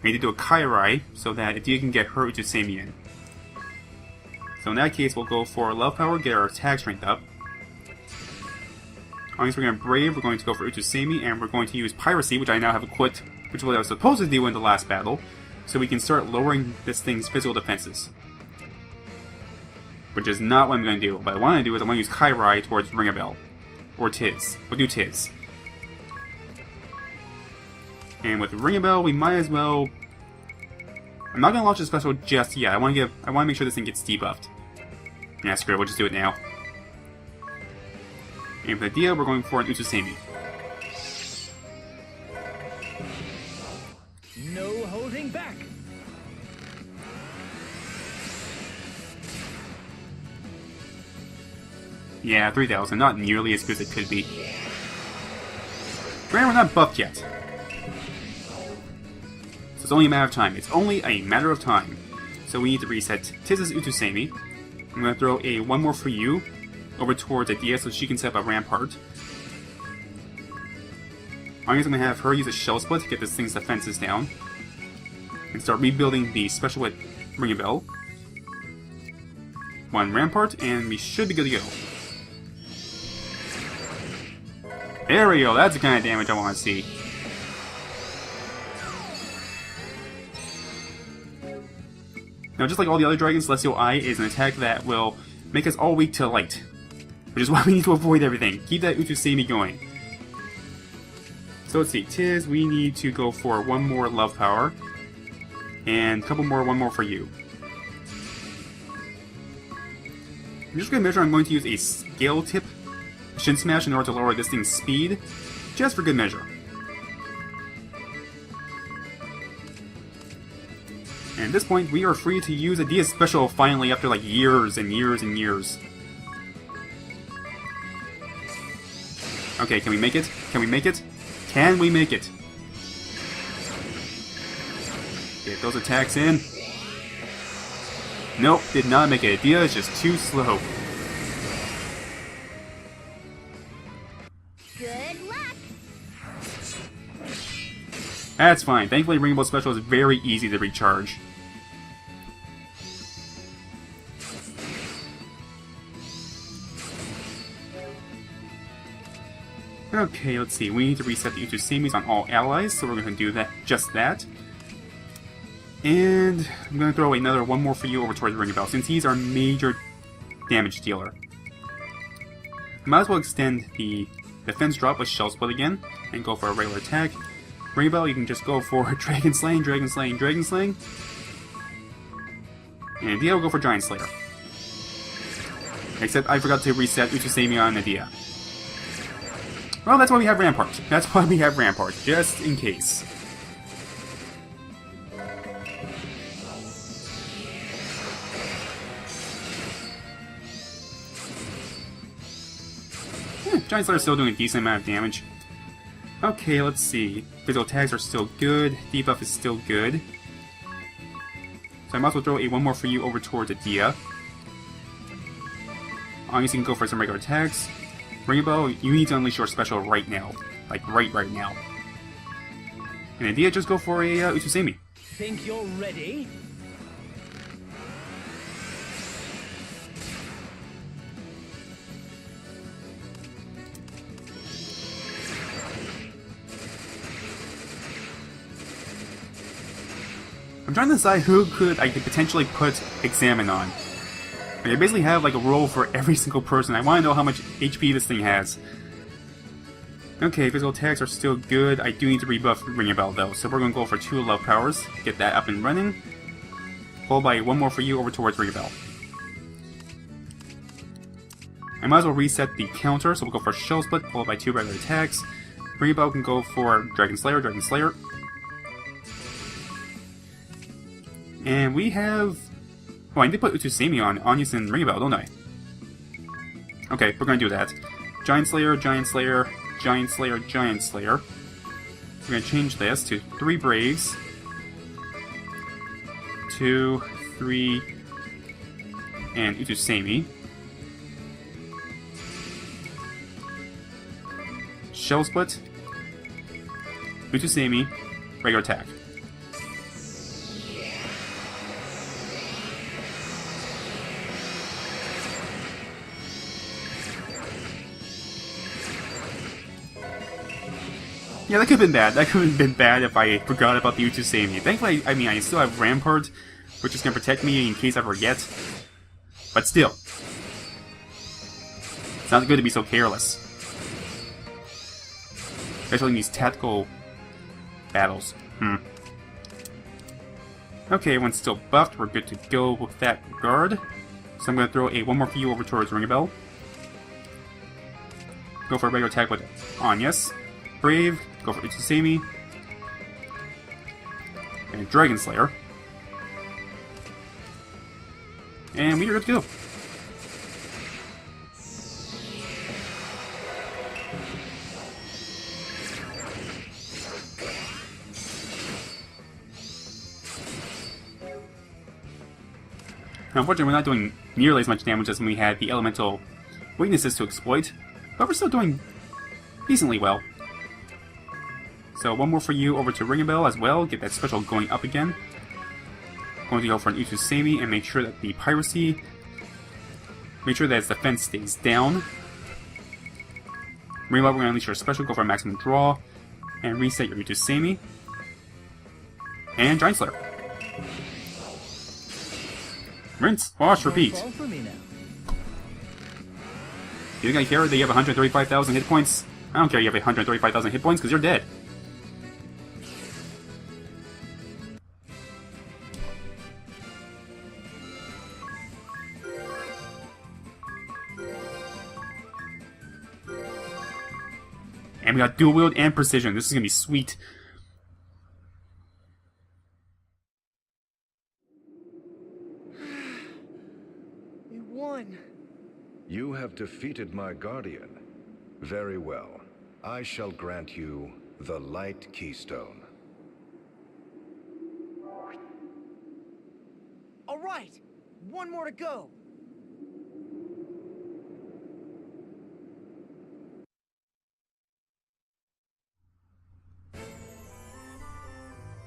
We need to do a Keiru, so that Idea can get her Utsusemi in. So in that case, we'll go for Love Power, get our attack strength up. Anyas, we're going to Brave, we're going to go for Utsusemi, and we're going to use Piracy, which I now have equipped, which is what I was supposed to do in the last battle, so we can start lowering this thing's physical defenses. Which is not what I'm going to do. What I want to do is I want to use Keiru towards Ring-a-Bell. Or Tiz. We'll do Tiz. And with Ring-a-Bell, we might as well... I'm not going to launch a special just yet. I want to make sure this thing gets debuffed. Yeah, screw it. We'll just do it now. And for the Idea, we're going for an Utsusemi. No holding back. Yeah, 3,000. Not nearly as good as it could be. Granted, we're not buffed yet. So it's only a matter of time. It's only a matter of time. So we need to reset Tiz's Utsusemi. I'm going to throw a one more for you over towards Idea so she can set up a rampart. I'm going to have her use a shell split to get this thing's defenses down. And start rebuilding the special with Ring-a-Bell. One rampart, and we should be good to go. There we go, that's the kind of damage I want to see. Now, just like all the other dragons, Celestial Eye is an attack that will make us all weak to light. Which is why we need to avoid everything. Keep that Utsusemi going. So let's see, Tiz, we need to go for one more Love Power. And a couple more, one more for you. I'm just going to measure, I'm going to use a Scale Tip Shin Smash in order to lower this thing's speed, just for good measure. And at this point, we are free to use Idea's special finally after like years and years and years. Okay, can we make it? Can we make it? Can we make it? Get those attacks in. Nope, did not make it. Dia is just too slow. Good luck. That's fine. Thankfully, Rainbow Special is very easy to recharge. Okay, let's see. We need to reset the Utsusemis on all allies, so we're going to do that, just that. And I'm going to throw another one more for you over towards Ring Bell, since he's our major damage dealer. I might as well extend the defense drop with Shell Split again, and go for a regular attack. Ring Bell, you can just go for Dragon Slaying, Dragon Slaying, Dragon Slaying. And Dia will go for Giant Slayer. Except I forgot to reset Utsusemi on Dia. Well, that's why we have Rampart. That's why we have Rampart, just in case. Giant Slayer's still doing a decent amount of damage. Okay, let's see. Physical tags are still good. Debuff is still good. So I might as well throw one more for you over towards Dia. Obviously, you can go for some regular attacks. Rainbow, you need to unleash your special right now. Like, right now. And Dia, just go for a Utsusemi. Think you're ready? I'm trying to decide who I could potentially put Examine on. Like, I basically have like a role for every single person. I want to know how much HP this thing has. Okay, physical attacks are still good. I do need to rebuff Ring Bell though, so we're going to go for 2 love powers. Get that up and running. Followed by one more for you over towards Ring Bell. I might as well reset the counter, so we'll go for Shell Split, followed by 2 regular attacks. Ring Bell can go for Dragon Slayer, Dragon Slayer. And we have... Oh, I need to put Utsusemi on Anyas and Ring Bell, don't I? Okay, we're gonna do that. Giant Slayer, Giant Slayer, Giant Slayer, Giant Slayer. We're gonna change this to 3 Braves. 2, 3, and Utsusemi. Shell Split. Utsusemi. Regular attack. Yeah, that could have been bad. That could have been bad if I forgot about the Utsusemi. Thankfully, I still have Rampart, which is going to protect me in case I forget. But still. It's not good to be so careless. Especially in these tactical battles. Okay, everyone's still buffed. We're good to go with that regard. So I'm going to throw one more for you over towards Ring Bell. Go for a regular attack with Anyas. Brave. Go for Utsusemi. And Dragon Slayer. And we are good to go. Now, unfortunately, we're not doing nearly as much damage as when we had the elemental weaknesses to exploit, but we're still doing decently well. So one more for you over to Ring Bell as well, get that special going up again. Going to go for an Utsusemi and make sure that the piracy, make sure that its defense stays down. Ring Bell, we're going to unleash your special, go for a maximum draw, and reset your Utsusemi. And Giant Slayer. Rinse, wash, repeat. Fall for me now. You think I care that you have 135,000 hit points? I don't care you have 135,000 hit points, because you're dead. And we got dual wield and precision. This is gonna be sweet. We won. You have defeated my guardian. Very well. I shall grant you The light keystone. All right, one more to go.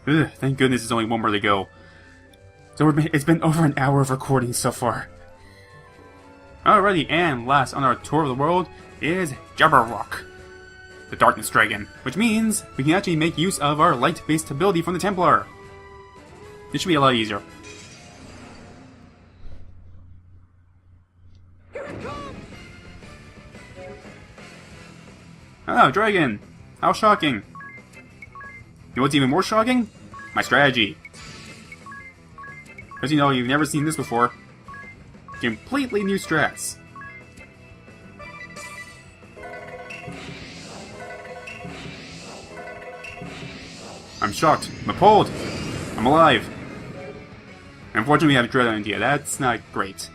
Ugh, thank goodness there's only one more to go. So it's been over an hour of recording so far. Alrighty, and last on our tour of the world is Jabbewock, the Darkness Dragon, which means we can actually make use of our light-based ability from the Templar. This should be a lot easier. Here it comes! Ah, dragon! How shocking! You know what's even more shocking? My strategy. As you know, you've never seen this before. Completely new strats. I'm shocked. I'm appalled. I'm alive. Unfortunately, we have Dread on India. That's not great.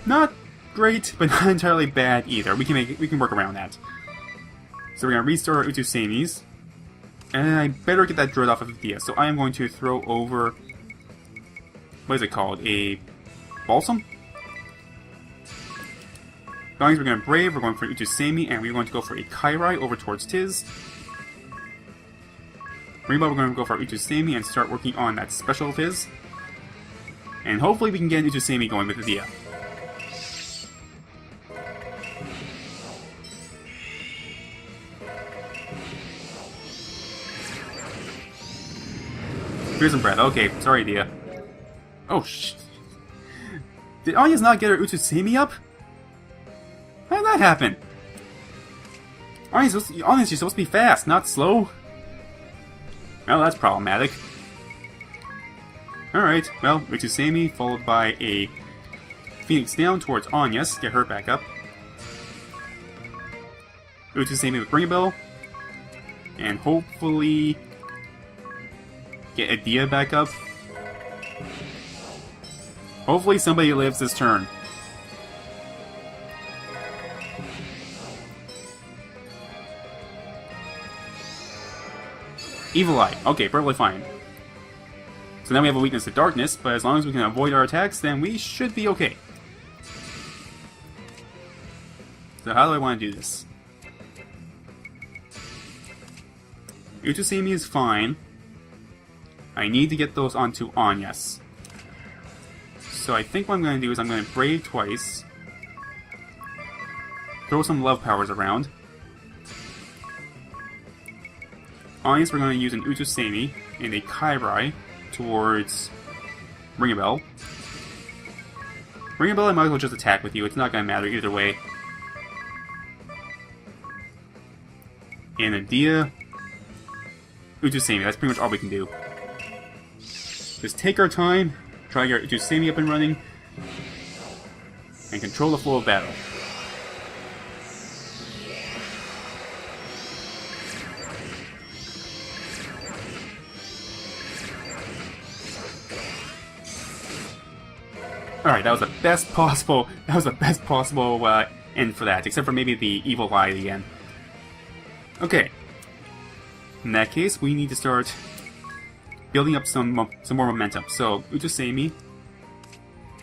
Not great, but not entirely bad either. We can work around that. So we're gonna restore our Utusamis. And I better get that Dread off of India. So I am going to throw over... what is it called? A Balsam? We're going to Brave, we're going for Utusami, and we're going to go for a Keiru over towards Tiz. Rainbow, we're going to go for Utusami and start working on that special of his. And hopefully we can get Utusami going with India. Here's some breath. Okay, sorry, India. Oh, shit. Did Anya's not get her Utusami up? How did that happen? Anya's supposed to be fast, not slow. Well, that's problematic. Alright, well, Utusami followed by a Phoenix down towards Anya's. Get her back up. Utusami with Bring a Bell. And hopefully get Adia back up. Hopefully somebody lives this turn. Evil Eye. Okay, perfectly fine. So now we have a weakness to darkness, but as long as we can avoid our attacks, then we should be okay. So how do I want to do this? Utusami is fine. I need to get those onto Anya's. So I think what I'm going to do is I'm going to Brave twice. Throw some love powers around. Anya's we're going to use an Utusami and a Keiru towards Ring a Bell. Ring a Bell I might as well just attack with you, it's not going to matter either way. And Adia, Utusami, that's pretty much all we can do. Just take our time, try to get Utusami up and running, and control the flow of battle. Alright, that was the best possible end for that, except for maybe the Evil Eye again. Okay. In that case, we need to start building up some more momentum. So, Utusami.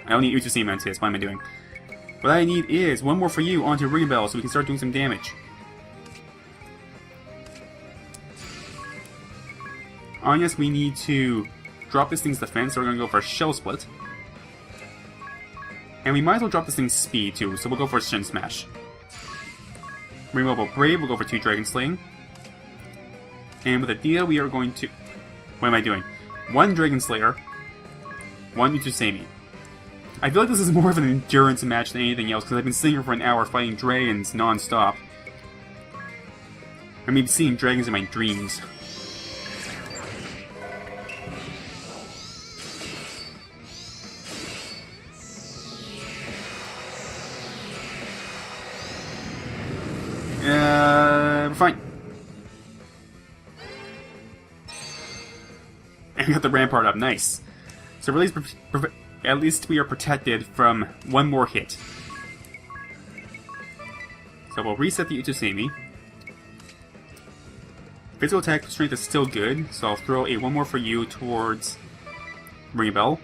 I don't need Utusami on Tiz, what am I doing? What I need is one more for you onto Ring a Bell so we can start doing some damage. On yes, we need to drop this thing's defense, so we're going to go for a Shell Split. And we might as well drop this thing's speed too, so we'll go for a Shin Smash. Removal Brave, we'll go for 2 Dragon Slaying. And with Adia, we are going to... what am I doing? 1 Dragon Slayer, 1 Utusami. I feel like this is more of an endurance match than anything else, because I've been sitting here for an hour fighting dragons non-stop. I mean, seeing dragons in my dreams. We're fine. And we got the rampart up, nice. So at least we are protected from one more hit. So we'll reset the Utusami. Physical attack strength is still good, so I'll throw a 1 more for you towards Ring a Bell.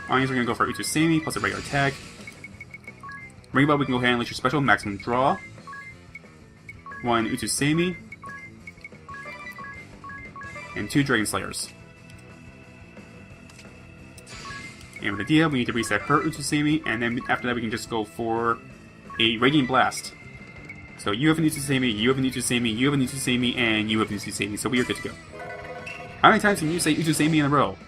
Onions, we're gonna go for Utusemi plus a regular attack. Ring a Bell, we can go ahead and let your special maximum draw. 1 Utusemi. And 2 Dragon Slayers. And with the Dia, we need to reset her Utusemi, and then after that we can just go for a Radiant Blast. So you have an Utusemi, you have an Utusemi, you have an Utusemi, and you have an Utusemi, so we are good to go. How many times can you say Utusemi in a row?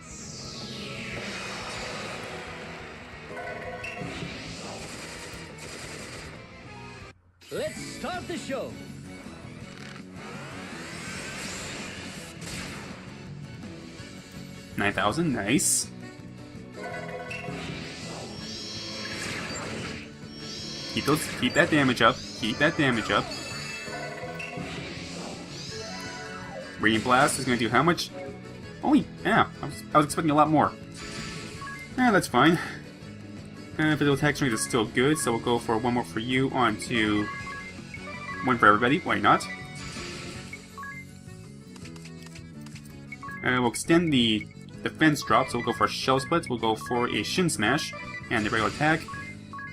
Let's start the show. $9,000, nice. Keep that damage up. Keep that damage up. Radiant Blast is going to do how much? Only, yeah, I was expecting a lot more. That's fine. Physical attack strength is still good, so we'll go for 1 more for you onto 1 for everybody. Why not? We'll extend the defense drop, so we'll go for a Shell Split, we'll go for a Shin Smash, and the regular attack.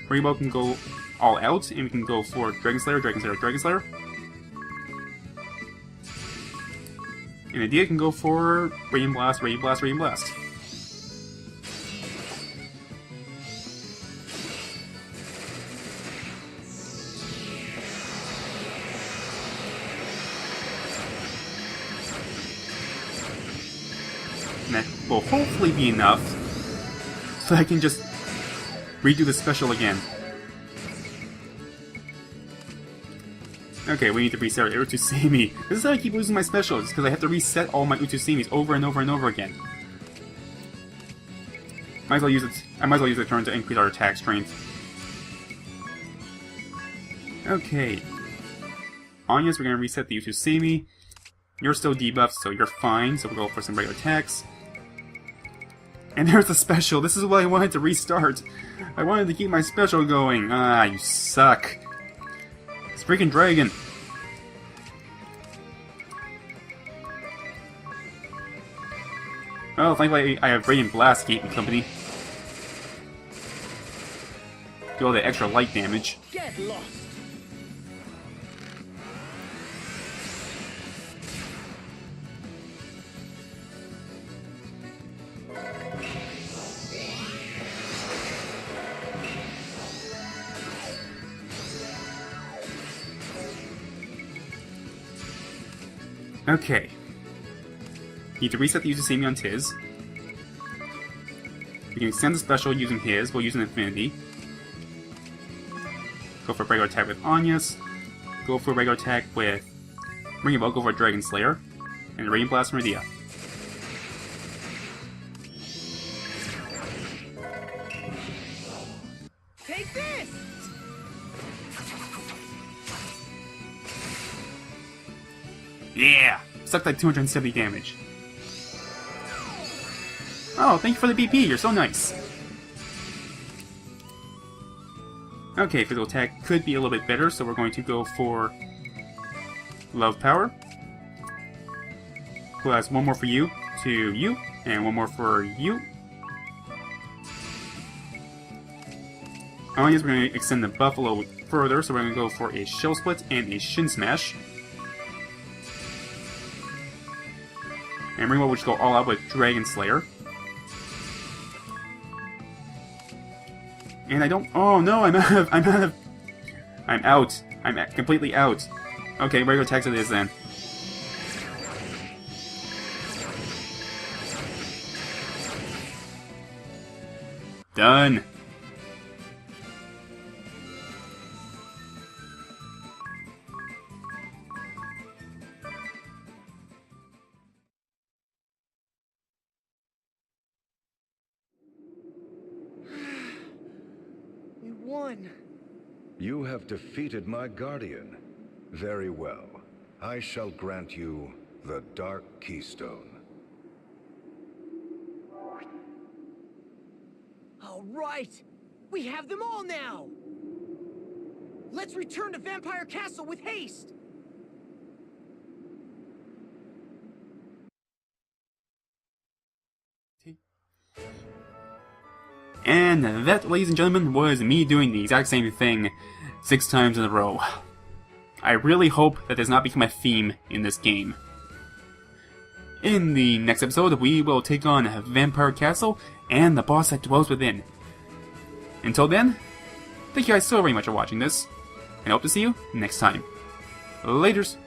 Rainbow can go all out, and we can go for Dragon Slayer, Dragon Slayer, Dragon Slayer. And Idea can go for Radiant Blast, Radiant Blast, Radiant Blast. And that will hopefully be enough so I can just redo the special again. Okay, we need to reset our Utusemi. This is how I keep losing my specials, because I have to reset all my Utusemis over and over and over again. Might as well use it. I might as well use the turn to increase our attack strength. Okay. Anya's, we're gonna reset the Utusemi. You're still debuffed, so you're fine, so we'll go for some regular attacks. And there's the special. This is what I wanted to restart. I wanted to keep my special going. Ah, you suck. It's freaking dragon. Well, thankfully I have Radiant Blast keeping company. Do all the extra light damage. Get lost. Okay. Need to reset the Utusemi on Tiz. We can extend the special using his, we'll use an Infinity. Go for a regular attack with Anya's. Go for a regular attack with Ring a Bell, go for a Dragon Slayer. And a Radiant Blast from Radia. Take this! Yeah! Sucked like 270 damage. Oh, thank you for the BP, you're so nice. Okay, physical attack could be a little bit better, so we're going to go for Love Power. Who has 1 more for you, to you, and 1 more for you. I guess we're going to extend the buff a little further, so we're going to go for a Shell Split and a Shin Smash. And Ringwell will just go all out with Dragon Slayer. And I don't. Oh no! I'm out. I'm completely out. Okay, regular attacks it is then. Done. We won. You have defeated my guardian. Very well. I shall grant you the Dark Keystone. All right. We have them all now. Let's return to Vampire Castle with haste! And that, ladies and gentlemen, was me doing the exact same thing 6 times in a row. I really hope that does not become a theme in this game. In the next episode, we will take on Vampire Castle and the boss that dwells within. Until then, thank you guys so very much for watching this, and I hope to see you next time. Laters!